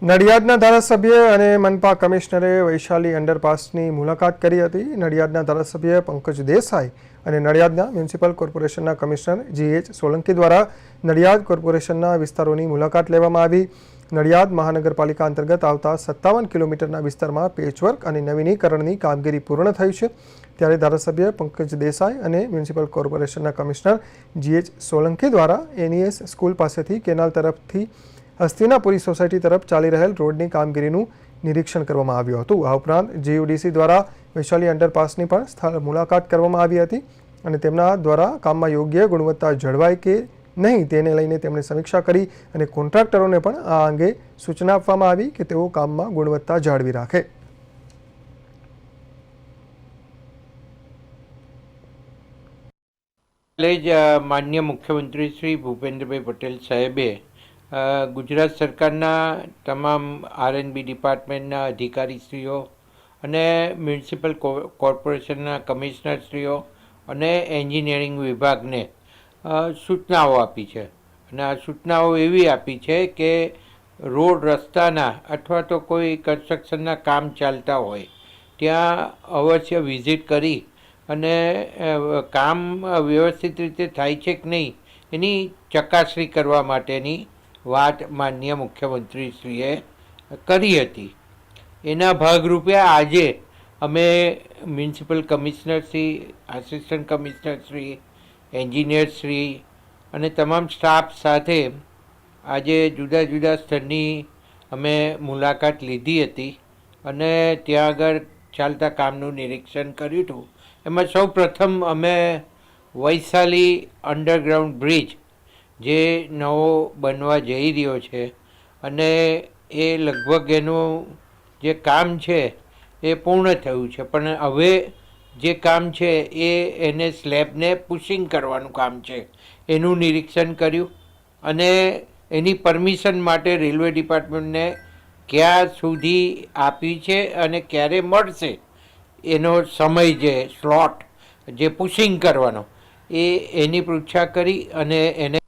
નડિયાદના ધારાસભ્ય અને મનપા કમિશનરે વૈશાલી અંડરપાસની મુલાકાત કરી હતી। નડિયાદના ધારાસભ્ય પંકજ દેસાઈ અને નડિયાદના મ્યુનિસિપલ કોર્પોરેશનના કમિશનર GH સોલંકી દ્વારા નડિયાદ કોર્પોરેશનના વિસ્તારોની મુલાકાત લેવામાં આવી। નડિયાદ મહાનગરપાલિકા અંતર્ગત આવતા 57 કિલોમીટરના વિસ્તારમાં પેચવર્ક અને નવીનીકરણની કામગીરી પૂર્ણ થઈ છે। ત્યારે ધારાસભ્ય પંકજ દેસાઈ અને મ્યુનિસિપલ કોર્પોરેશનના કમિશનર GH સોલંકી દ્વારા NES સ્કૂલ પાસેથી કેનાલ તરફથી હસ્તિનાપુરી સોસાયટી તરફ ચાલી રહેલ રોડની કામગીરીનું નિરીક્ષણ કરવામાં આવ્યું હતું। આ ઉપરાંત GUDC દ્વારા વૈશાલી અંડરપાસની પણ સ્થળ મુલાકાત કરવામાં આવી હતી અને તેમના દ્વારા કામમાં યોગ્ય ગુણવત્તા જળવાય કે નહીં તેને લઈને તેમણે સમીક્ષા કરી અને કોન્ટ્રાક્ટરોને પણ આ અંગે સૂચના આપવામાં આવી કે તેઓ કામમાં ગુણવત્તા જાળવી રાખે। માનનીય મુખ્યમંત્રી શ્રી ભૂપેન્દ્રભાઈ પટેલ સાહેબે ગુજરાત સરકારના તમામ R&B ડિપાર્ટમેન્ટના અધિકારીશ્રીઓ અને મ્યુનિસિપલ કોર્પોરેશનના કમિશનરશ્રીઓ અને એન્જિનિયરિંગ વિભાગને સૂચનાઓ આપી છે અને આ સૂચનાઓ એવી આપી છે કે રોડ રસ્તાના અથવા તો કોઈ કન્સ્ટ્રક્શનના કામ ચાલતા હોય ત્યાં અવશ્ય વિઝિટ કરી અને કામ વ્યવસ્થિત રીતે થાય છે કે નહીં એની ચકાસણી કરવા માટેની વાત માનનીય મુખ્યમંત્રીશ્રીએ કરી હતી। એના ભાગરૂપે આજે અમે મ્યુનિસિપલ કમિશનરશ્રી, આસિસ્ટન્ટ કમિશનરશ્રી, એન્જિનિયરશ્રી અને તમામ સ્ટાફ સાથે આજે જુદા જુદા સ્થળની અમે મુલાકાત લીધી હતી અને ત્યાં આગળ ચાલતા કામનું નિરીક્ષણ કર્યું હતું। એમાં સૌ પ્રથમ અમે વૈશાલી અંડરગ્રાઉન્ડ બ્રિજ જે નવો બનવા જઈ રહ્યો છે અને એ લગભગ એનું જે કામ છે એ પૂર્ણ થયું છે, પણ હવે જે કામ છે એને સ્લેબને પુશિંગ કરવાનું કામ છે એનું નિરીક્ષણ કર્યું અને એની પરમિશન માટે રેલવે ડિપાર્ટમેન્ટને ક્યાં સુધી આપી છે અને ક્યારે મળશે એનો સમય જે સ્લોટ જે પુશિંગ કરવાનો એની પૃચ્છા કરી અને એને